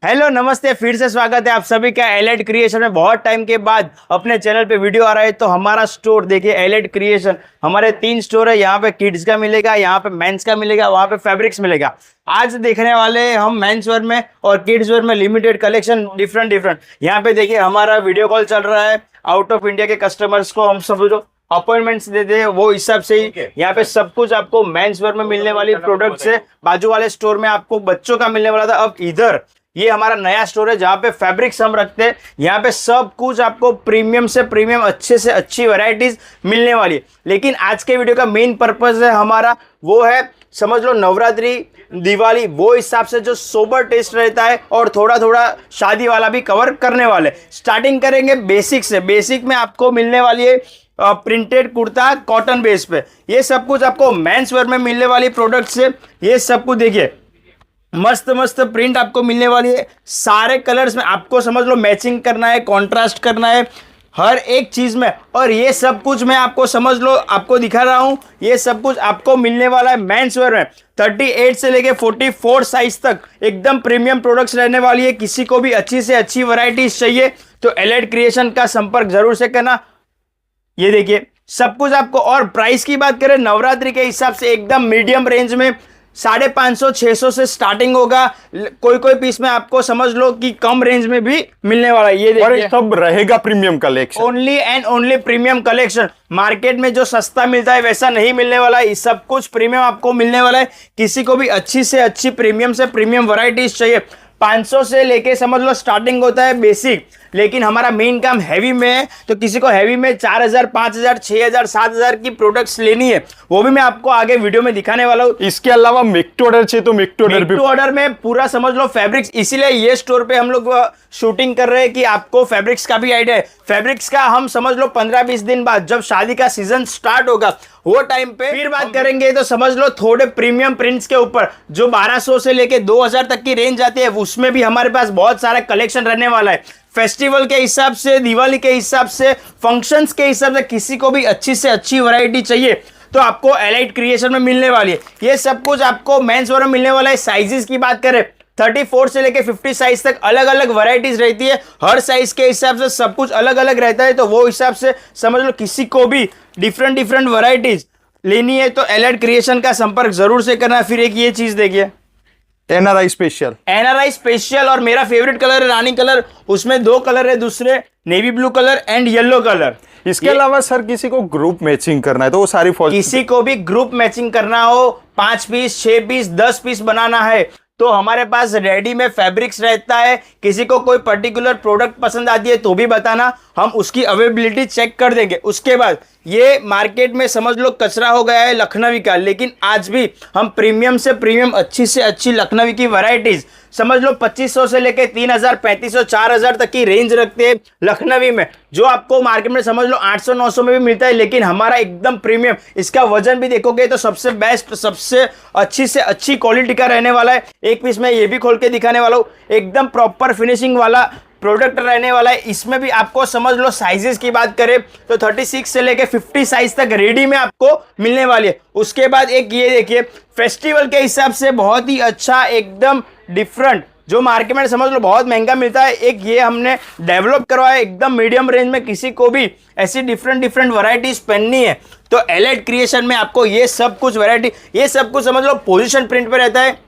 Hello नमस्ते, फिर से स्वागत है आप सभी का एलाइट क्रिएशन में। बहुत टाइम के बाद अपने चैनल पे वीडियो आ रहा है। तो हमारा स्टोर देखिए, एलाइट क्रिएशन। हमारे 3 स्टोर है। यहाँ पे किड्स का मिलेगा, यहाँ पे मेंस का मिलेगा, वहाँ पे फैब्रिक्स मिलेगा। आज देखने वाले हम मेंस वेयर में और किड्स वेयर में लिमिटेड कलेक्शन डिफरेंट। यहाँ पे देखिए हमारा वीडियो कॉल चल रहा है। आउट ऑफ इंडिया के कस्टमर्स को हम सब जो अपॉइंटमेंट्स देते हैं वो हिसाब से ही यहाँ पे सब कुछ आपको मेंस वेयर में मिलने वाली प्रोडक्ट्स है। बाजू वाले स्टोर में आपको बच्चों का मिलने वाला था, अब इधर ये हमारा नया स्टोर है जहाँ पे फैब्रिक्स हम रखते हैं। यहाँ पे सब कुछ आपको प्रीमियम से प्रीमियम, अच्छे से अच्छी वैरायटीज मिलने वाली है। लेकिन आज के वीडियो का मेन पर्पस है हमारा वो है, समझ लो नवरात्रि दिवाली, वो हिसाब से जो सोबर टेस्ट रहता है और थोड़ा थोड़ा शादी वाला भी कवर करने वाले। स्टार्टिंग करेंगे बेसिक से। बेसिक में आपको मिलने वाली है प्रिंटेड कुर्ता कॉटन बेस पे। ये सब कुछ आपको मेंस वेयर में मिलने वाली प्रोडक्ट्स है। ये सब कुछ देखिए मस्त मस्त प्रिंट आपको मिलने वाली है। सारे कलर्स में आपको समझ लो मैचिंग करना है, कॉन्ट्रास्ट करना है हर एक चीज में। और ये सब कुछ मैं आपको समझ लो आपको दिखा रहा हूं। ये सब कुछ आपको मिलने वाला है मेंस वेयर में 38 से लेके 44 साइज तक एकदम प्रीमियम प्रोडक्ट्स रहने वाली है। किसी को भी अच्छी से अच्छी वैरायटीज चाहिए तो एलाइट क्रिएशन का संपर्क जरूर से करना। ये देखिए सब कुछ आपको। और प्राइस की बात करें नवरात्रि के हिसाब से एकदम मीडियम रेंज में 550-600 से स्टार्टिंग होगा। कोई पीस में आपको समझ लो कि कम रेंज में भी मिलने वाला है। ये देखिए सब रहेगा premium collection, only and only premium collection. Market में जो सस्ता मिलता है वैसा नहीं मिलने वाला है। सब कुछ प्रीमियम आपको मिलने वाला है। किसी को भी अच्छी से अच्छी प्रीमियम से प्रीमियम वैरायटीज चाहिए 500 से लेके समझ लो स्टार्टिंग होता है बेसिक। लेकिन हमारा मेन काम हैवी में है, तो किसी को हैवी में 4000, 5000, 6000, 7000 की प्रोडक्ट्स लेनी है, वो भी मैं आपको आगे वीडियो में दिखाने वाला हूँ। इसके अलावा मेक टू ऑर्डर चाहिए तो मेक टू ऑर्डर भी। ऑर्डर में पूरा समझ लो फैब्रिक्स। इसीलिए ये स्टोर पे हम लोग शूटिंग कर रहे हैं कि आपको फैब्रिक्स का भी आइडिया है। फैब्रिक्स का हम समझ लो 15-20 दिन बाद जब शादी का सीजन स्टार्ट होगा वो टाइम पे फिर बात करेंगे। तो समझ लो थोड़े प्रीमियम प्रिंट्स के ऊपर जो 1200 से लेके 2000 तक की रेंज आती है, उसमें भी हमारे पास बहुत सारा कलेक्शन रहने वाला है। फेस्टिवल के हिसाब से, दिवाली के हिसाब से, फंक्शंस के हिसाब से किसी को भी अच्छी से अच्छी वैरायटी चाहिए तो आपको एलाइट क्रिएशन में मिलने वाली है। ये सब कुछ आपको मेंस वेयर में मिलने वाला है। साइजेस की बात करें 34 से लेके 50 साइज तक अलग अलग वैरायटीज रहती है। हर साइज के हिसाब से सब कुछ अलग अलग रहता है। तो वो हिसाब से समझ लो किसी को भी डिफरेंट वैरायटीज लेनी है तो एलाइट क्रिएशन का संपर्क जरूर से करना। फिर एक ये चीज देखिए एनआरआई स्पेशल, और मेरा फेवरेट कलर है रानी कलर। उसमें 2 कलर है, दूसरे navy blue colour and yellow colour. इसके अलावा सर किसी को ग्रुप मैचिंग करना है तो वो सारी किसी को भी ग्रुप मैचिंग करना हो, 5 पीस, 6 पीस, 10 पीस बनाना है तो हमारे पास रेडी में फैब्रिक्स रहता है। किसी को कोई पर्टिकुलर प्रोडक्ट पसंद आती है तो भी बताना, हम उसकी अवेलेबिलिटी चेक कर देंगे। उसके बाद ये मार्केट में समझ लो कचरा हो गया है लखनवी का, लेकिन आज भी हम प्रीमियम से प्रीमियम, अच्छी से अच्छी लखनवी की वैरायटीज समझ लो 2500 से लेके 3000, 3500, 4000 तक की रेंज रखते हैं लखनवी में, जो आपको मार्केट में समझ लो 800-900 में भी मिलता है। लेकिन हमारा एकदम प्रीमियम, इसका वजन भी देखोगे तो सबसे बेस्ट, सबसे अच्छी से अच्छी क्वालिटी का रहने वाला है। एक पीस में ये भी खोल के दिखाने वाला हूँ, एकदम प्रॉपर फिनिशिंग वाला प्रोडक्ट रहने वाला है। इसमें भी आपको समझ लो साइजेस की बात करें तो 36 से लेके 50 साइज तक रेडी में आपको मिलने वाली है। उसके बाद एक ये देखिए फेस्टिवल के हिसाब से बहुत ही अच्छा, एकदम डिफरेंट, जो मार्केट में समझ लो बहुत महंगा मिलता है, एक ये हमने डेवलप करवाया एकदम मीडियम रेंज में। किसी को भी ऐसी डिफरेंट वैरायटीज पहननी है तो एलाइट क्रिएशन में आपको ये सब कुछ वैरायटी, ये सब कुछ समझ लो पोजीशन प्रिंट पे रहता है।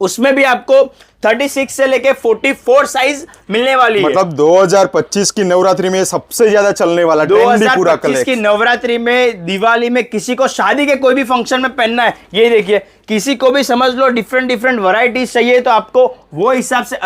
उसमें भी आपको 36 से लेके 44 साइज मिलने वाली है। मतलब 2025 की नवरात्रि में सबसे ज्यादा चलने वाला 2025 की नवरात्रि में, दिवाली में, किसी को शादी के कोई भी फंक्शन में पहनना है, ये देखिए किसी को भी समझ लो डिफरेंट वैरायटीज चाहिए तो आपको वो हिसाब से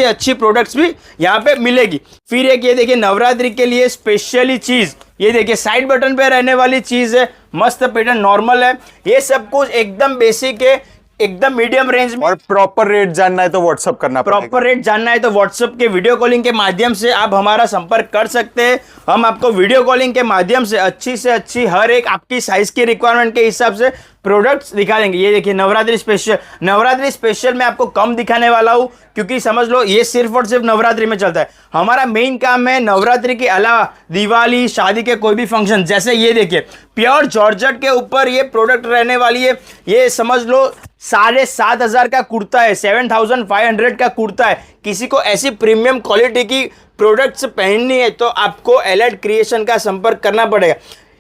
अच्छी प्रोडक्ट्स भी यहाँ पे मिलेगी। फिर एक ये देखिए नवरात्रि के लिए स्पेशली चीज, ये देखिए साइड बटन पे रहने वाली चीज है, मस्त पैटर्न, नॉर्मल है। ये सब कुछ एकदम बेसिक है, एकदम मीडियम रेंज में। और प्रॉपर रेट जानना है तो व्हाट्सअप करना पड़ेगा। प्रॉपर रेट जानना है तो व्हाट्सअप के वीडियो कॉलिंग के माध्यम से आप हमारा संपर्क कर सकते हैं। हम आपको वीडियो कॉलिंग के माध्यम से अच्छी हर एक आपकी साइज की रिक्वायरमेंट के हिसाब से प्रोडक्ट्स दिखा देंगे। ये देखिए नवरात्रि स्पेशल, नवरात्रि स्पेशल मैं आपको कम दिखाने वाला हूँ क्योंकि समझ लो ये सिर्फ और सिर्फ नवरात्रि में चलता है। हमारा मेन काम है नवरात्रि के अलावा दिवाली, शादी के कोई भी फंक्शन, जैसे ये देखिए प्योर जॉर्जेट के ऊपर ये प्रोडक्ट रहने वाली है। ये समझ लो 7,500 का कुर्ता है, 7,500 का कुर्ता है। किसी को ऐसी प्रीमियम क्वालिटी की प्रोडक्ट्स पहननी है तो आपको एलाइड क्रिएशन का संपर्क करना पड़ेगा।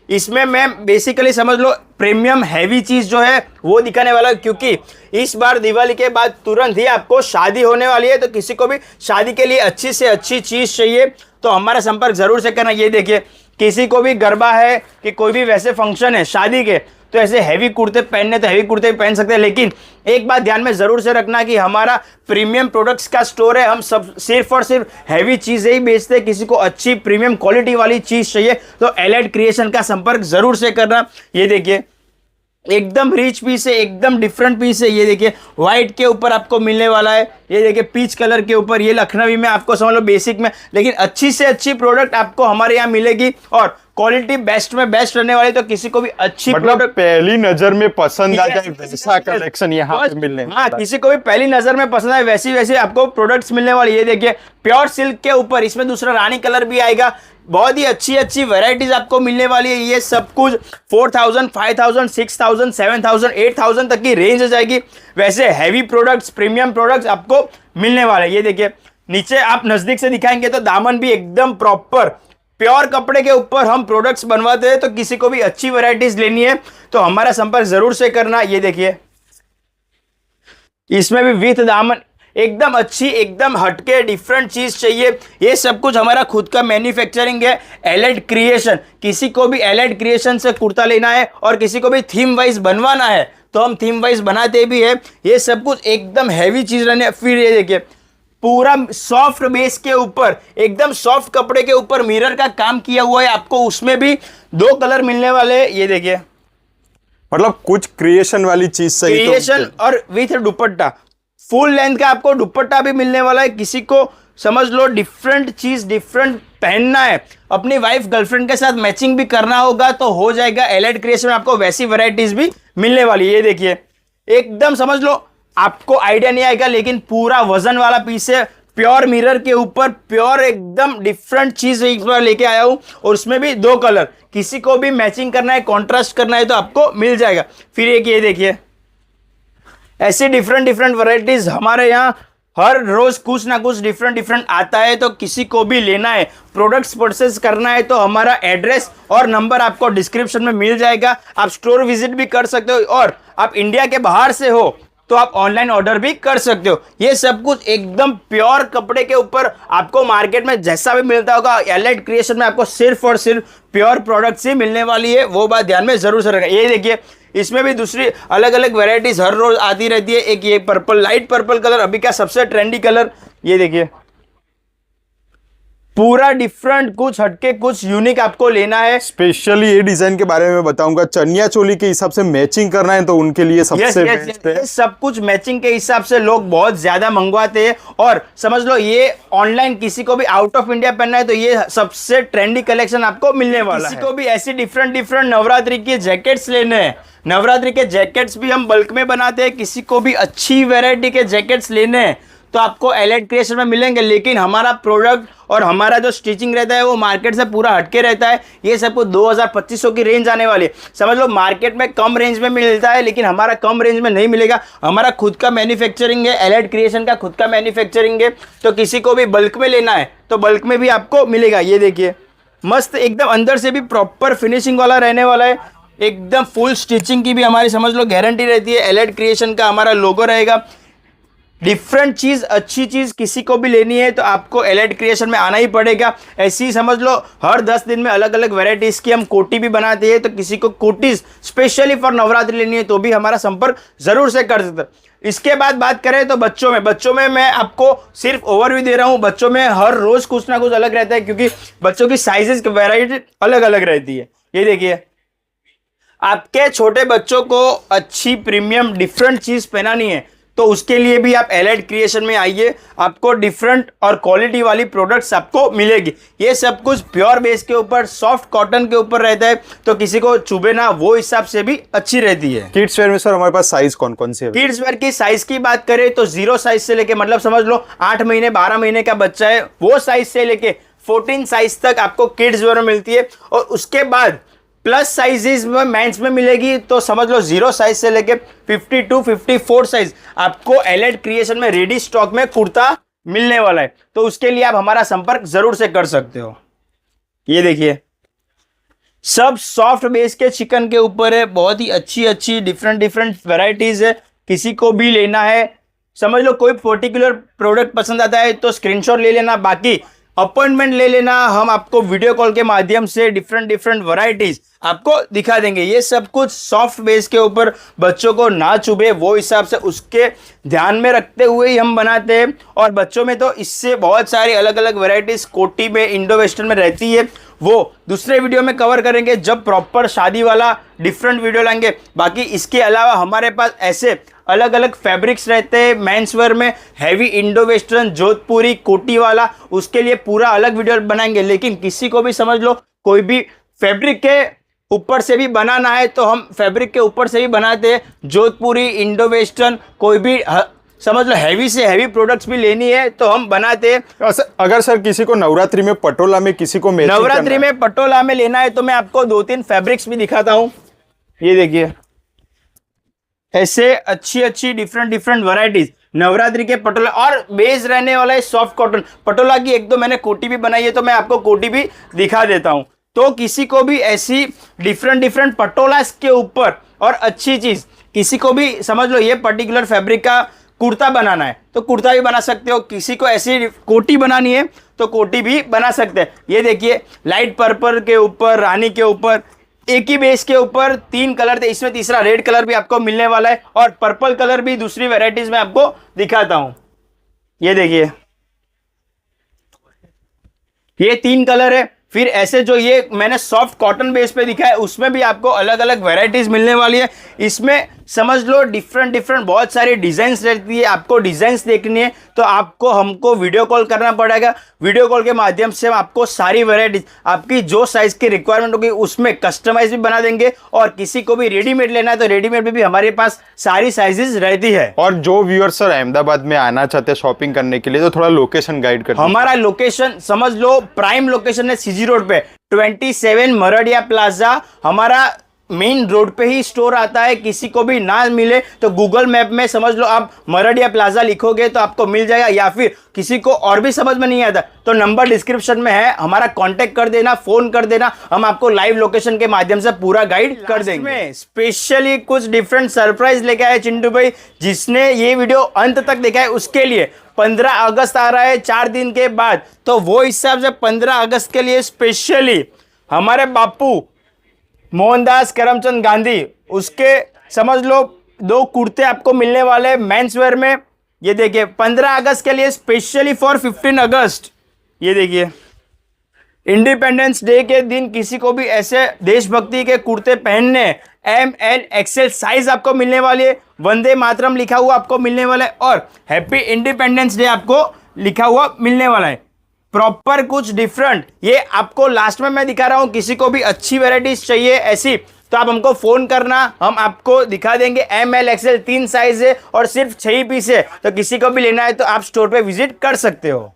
इसमें मैं बेसिकली समझ लो प्रीमियम हैवी चीज जो है वो दिखाने वाला हूं, क्योंकि इस बार दिवाली के बाद तुरंत ही आपको शादी होने वाली है, तो किसी को भी शादी के लिए अच्छी से अच्छी चीज चाहिए तो हमारा संपर्क जरूर से करना। ये देखिए किसी को भी गरबा है कि कोई भी वैसे फंक्शन है शादी के, तो ऐसे हैवी कुर्ते पहनने तो हैवी कुर्ते पहन सकते हैं, लेकिन एक बात ध्यान में जरूर से रखना कि हमारा प्रीमियम प्रोडक्ट्स का स्टोर है। हम सब सिर्फ और सिर्फ हैवी चीजें ही बेचते हैं। किसी को अच्छी प्रीमियम क्वालिटी वाली चीज चाहिए तो एलाइड क्रिएशन का संपर्क जरूर से करना। ये देखिए एकदम रिच पीस है, एकदम डिफरेंट पीस है। ये देखिए व्हाइट के ऊपर आपको मिलने वाला है, ये देखिए पीच कलर के ऊपर, ये लखनवी में आपको समझ लो बेसिक में, लेकिन अच्छी से अच्छी प्रोडक्ट आपको हमारे यहाँ मिलेगी और क्वालिटी बेस्ट में बेस्ट रहने वाली। तो किसी को भी अच्छी मतलब प्रोडक्ट पहली नजर में पसंद आ जाए वैसा कलेक्शन यहाँ पे मिलने हाँ, किसी को भी पहली नजर में पसंद आए वैसी वैसी आपको प्रोडक्ट्स मिलने वाली। ये देखिए प्योर सिल्क के ऊपर, इसमें दूसरा रानी कलर भी आएगा। बहुत ही अच्छी अच्छी वैरायटीज आपको मिलने वाली है। ये सब कुछ 4,000, 5,000, 6,000, 7,000, 8,000 तक की रेंज हो जाएगी। वैसे हैवी प्रोडक्ट्स, प्रीमियम प्रोडक्ट्स आपको मिलने वाले। ये देखिए नीचे आप नजदीक से दिखाएंगे तो दामन भी एकदम प्रॉपर प्योर कपड़े के ऊपर हम प्रोडक्ट्स बनवाते हैं। तो किसी को भी अच्छी वैरायटीज लेनी है तो हमारा संपर्क जरूर से करना। ये देखिए इसमें भी विथ दामन एकदम अच्छी, एकदम हटके डिफरेंट चीज चाहिए। ये सब कुछ हमारा खुद का मैन्युफैक्चरिंग है, एलाइड क्रिएशन। किसी को भी एलाइड क्रिएशन से कुर्ता लेना है और किसी को भी थीम वाइज बनवाना है तो हम थीम वाइज बनाते भी है। ये सब कुछ एकदम हैवी चीज रहने। फिर ये देखिए पूरा सॉफ्ट बेस के ऊपर, एकदम सॉफ्ट कपड़े के ऊपर मिरर का काम किया हुआ है आपको। उसमें भी 2 कलर मिलने वाले हैं। ये देखिए मतलब कुछ क्रिएशन वाली चीज सही, क्रिएशन और विथ दुपट्टा, फुल लेंथ का आपको दुपट्टा भी मिलने वाला है। किसी को समझ लो डिफरेंट चीज डिफरेंट पहनना है, अपनी वाइफ गर्लफ्रेंड के साथ मैचिंग भी करना होगा तो हो जाएगा। एलाइड क्रिएशन में आपको वैसी वैरायटीज भी मिलने वाली है। ये देखिए एकदम समझ लो आपको आइडिया नहीं आएगा, लेकिन पूरा वजन वाला पीस है। प्योर मिरर के ऊपर प्योर एकदम डिफरेंट चीज एक बार लेके आया हूं और उसमें भी 2 कलर। किसी को भी मैचिंग करना है, कॉन्ट्रास्ट करना है तो आपको मिल जाएगा। फिर एक ये देखिए ऐसे डिफरेंट डिफरेंट वैरायटीज हमारे यहाँ हर रोज कुछ ना कुछ डिफरेंट डिफरेंट आता है। तो किसी को भी लेना है, प्रोडक्ट्स परचेस करना है तो हमारा एड्रेस और नंबर आपको डिस्क्रिप्शन में मिल जाएगा। आप स्टोर विजिट भी कर सकते हो और आप इंडिया के बाहर से हो तो आप ऑनलाइन ऑर्डर भी कर सकते हो। ये सब कुछ एकदम प्योर कपड़े के ऊपर आपको मार्केट में जैसा भी मिलता होगा, एलाइड क्रिएशन में आपको सिर्फ और सिर्फ प्योर प्रोडक्ट्स ही मिलने वाली है। वो बात ध्यान में जरूर से रखना। ये देखिए इसमें भी दूसरी अलग अलग वैरायटीज हर रोज आती रहती है। एक ये पर्पल, लाइट पर्पल कलर अभी का सबसे ट्रेंडी कलर। ये देखिए पूरा डिफरेंट, कुछ हटके, कुछ यूनिक आपको लेना है। स्पेशली ये डिजाइन के बारे में बताऊंगा, चनिया चोली के हिसाब से मैचिंग करना है तो उनके लिए सबसे बेस्ट है। सब कुछ मैचिंग के हिसाब से लोग बहुत ज्यादा मंगवाते हैं और समझ लो ये ऑनलाइन किसी को भी आउट ऑफ इंडिया पहनना है तो ये सबसे ट्रेंडी कलेक्शन आपको मिलने वाला है। किसी को भी ऐसी डिफरेंट डिफरेंट नवरात्रि के जैकेट्स लेने हैं, नवरात्रि के जैकेट्स भी हम बल्क में बनाते हैं। किसी को भी अच्छी वैरायटी के जैकेट्स लेने हैं तो आपको एलाइड क्रिएशन में मिलेंगे, लेकिन हमारा प्रोडक्ट और हमारा जो स्टिचिंग रहता है वो मार्केट से पूरा हटके रहता है। ये सबको 2,000-2,500 की रेंज आने वाली है। समझ लो मार्केट में कम रेंज में मिलता है, लेकिन हमारा कम रेंज में नहीं मिलेगा। हमारा खुद का मैन्युफैक्चरिंग है, एलाइड क्रिएशन का खुद का मैन्युफैक्चरिंग है। तो किसी को भी बल्क में लेना है तो बल्क में भी आपको मिलेगा। ये देखिए मस्त एकदम अंदर से भी प्रॉपर फिनिशिंग वाला रहने वाला है। एकदम फुल स्टिचिंग की भी हमारी समझ लो गारंटी रहती है। एलाइड क्रिएशन का हमारा लोगो रहेगा। डिफरेंट चीज, अच्छी चीज किसी को भी लेनी है तो आपको एलाइड क्रिएशन में आना ही पड़ेगा। ऐसी ही समझ लो हर 10 दिन में अलग अलग वैरायटीज की हम कोटी भी बनाते हैं। तो किसी को कोटीज स्पेशली फॉर नवरात्रि लेनी है तो भी हमारा संपर्क जरूर से कर सकते हैं। इसके बाद बात करें तो बच्चों में मैं आपको सिर्फ ओवरव्यू दे रहा हूँ। बच्चों में हर रोज कुछ ना कुछ अलग रहता है क्योंकि बच्चों की साइजेस की वैरायटी अलग अलग रहती है। ये देखिए आपके छोटे बच्चों को अच्छी प्रीमियम डिफरेंट चीज पहनानी है तो उसके लिए भी आप एलाइड क्रिएशन में आइए, आपको डिफरेंट और क्वालिटी वाली प्रोडक्ट्स आपको मिलेगी। ये सब कुछ प्योर बेस के ऊपर, सॉफ्ट कॉटन के ऊपर रहता है, तो किसी को चुभे ना, वो हिसाब से भी अच्छी रहती है। किड्स वेयर में सर हमारे पास साइज कौन कौन से है? किड्स वेयर की साइज की बात करें तो 0 साइज से लेके, मतलब समझ लो 8 महीने 12 महीने का बच्चा है, वो साइज से लेके 14 साइज तक आपको किड्स वेयर में मिलती है। और उसके बाद प्लस साइजेस में मेंस में मिलेगी, तो समझ लो 0 साइज से लेके 52 54 साइज आपको एलाइड क्रिएशन में रेडी स्टॉक में कुर्ता मिलने वाला है। तो उसके लिए आप हमारा संपर्क जरूर से कर सकते हो। ये देखिए, सब सॉफ्ट बेस के चिकन के ऊपर है, बहुत ही अच्छी अच्छी डिफरेंट वैरायटीज है। किसी को भी लेना है, समझ लो कोई पर्टिकुलर प्रोडक्ट पसंद आता है तो स्क्रीनशॉट ले लेना, बाकी अपॉइंटमेंट ले लेना, हम आपको वीडियो कॉल के माध्यम से डिफरेंट वैरायटीज आपको दिखा देंगे। ये सब कुछ सॉफ्ट बेस के ऊपर, बच्चों को ना चुभे वो हिसाब से उसके ध्यान में रखते हुए ही हम बनाते हैं। और बच्चों में तो इससे बहुत सारी अलग अलग वैरायटीज कोटी में, इंडो वेस्टर्न में रहती है, वो दूसरे वीडियो में कवर करेंगे जब प्रॉपर शादी वाला डिफरेंट वीडियो लाएंगे। बाकी इसके अलावा हमारे पास ऐसे अलग अलग फैब्रिक्स रहते हैं मेंस वेयर में, हैवी इंडो वेस्टर्न, जोधपुरी, कोटी वाला, उसके लिए पूरा अलग वीडियो बनाएंगे। लेकिन किसी को भी समझ लो कोई भी फैब्रिक के ऊपर से भी बनाना है तो हम फैब्रिक के ऊपर से भी बनाते हैं, जोधपुरी, इंडो वेस्टर्न, कोई भी समझ लो हैवी से हैवी प्रोडक्ट्स भी लेनी है तो हम बनाते हैं। अगर सर किसी को नवरात्रि में पटोला में, किसी को नवरात्रि में पटोला में लेना है तो मैं आपको 2-3 फैब्रिक्स भी दिखाता हूं। ये देखिए, ऐसे अच्छी अच्छी डिफरेंट वैरायटीज नवरात्रि के पटोला, और बेस रहने वाला है सॉफ्ट कॉटन। पटोला की 1-2 मैंने कोटी भी बनाई है तो मैं आपको कोटी भी दिखा देता हूं। तो किसी को भी ऐसी डिफरेंट पटोला के ऊपर और अच्छी चीज, किसी को भी समझ लो ये पर्टिकुलर फैब्रिक का कुर्ता बनाना है तो कुर्ता भी बना सकते हो, किसी को ऐसी कोटी बनानी है तो कोटी भी बना सकते हैं। ये देखिए, लाइट पर्पल के ऊपर, रानी के ऊपर, एक ही बेस के ऊपर 3 कलर थे, इसमें तीसरा रेड कलर भी आपको मिलने वाला है, और पर्पल कलर भी दूसरी वैरायटीज में आपको दिखाता हूं। ये देखिए, ये 3 कलर है। फिर ऐसे जो ये मैंने सॉफ्ट कॉटन बेस पे दिखा है उसमें भी आपको अलग अलग वैरायटीज मिलने वाली है। इसमें समझ लो डिफरेंट बहुत सारी डिजाइन्स रहती है। आपको डिजाइन्स देखनी है तो आपको हमको वीडियो कॉल करना पड़ेगा। वीडियो कॉल के माध्यम से हम आपको सारी वैरायटीज, आपकी जो साइज की रिक्वायरमेंट होगी उसमें कस्टमाइज भी बना देंगे। और किसी को भी रेडीमेड लेना है तो रेडीमेड में भी हमारे पास सारी साइजेस रहती है। और जो व्यूअर्स सर अहमदाबाद में आना चाहते हैं शॉपिंग करने के लिए तो थोड़ा लोकेशन गाइड कर। हमारा लोकेशन समझ लो प्राइम लोकेशन है सीजी रोड पे, 27 मरडिया प्लाजा हमारा मेन रोड पे ही स्टोर आता है। किसी को भी ना मिले तो गूगल मैप में समझ लो आप मरडिया प्लाजा लिखोगे तो आपको मिल जाएगा, या फिर किसी को और भी समझ में नहीं आता तो नंबर डिस्क्रिप्शन में है, हमारा कांटेक्ट कर देना, फोन कर देना, हम आपको लाइव लोकेशन के माध्यम से पूरा गाइड कर देंगे। स्पेशली कुछ डिफरेंट सरप्राइज लेके आए चिंटू भाई, जिसने ये वीडियो अंत तक देखा है उसके लिए 15 अगस्त आ रहा है 4 दिन के बाद, तो वो हिसाब से 15 अगस्त के लिए स्पेशली हमारे बापू मोहनदास करमचंद गांधी, उसके समझ लो 2 कुर्ते आपको मिलने वाले मेंस वेयर में। ये देखिए 15 अगस्त के लिए स्पेशली फॉर 15 अगस्त। ये देखिए, इंडिपेंडेंस डे के दिन किसी को भी ऐसे देशभक्ति के कुर्ते पहनने, ML XL साइज आपको मिलने वाली है। वंदे मातरम लिखा हुआ आपको मिलने वाला है और हैप्पी इंडिपेंडेंस डे आपको लिखा हुआ मिलने वाला है। प्रॉपर कुछ डिफरेंट, ये आपको लास्ट में मैं दिखा रहा हूं। किसी को भी अच्छी वैरायटीज चाहिए ऐसी तो आप हमको फोन करना, हम आपको दिखा देंगे। ML XL 3 साइज है और सिर्फ 6 पीस है, तो किसी को भी लेना है तो आप स्टोर पे विजिट कर सकते हो।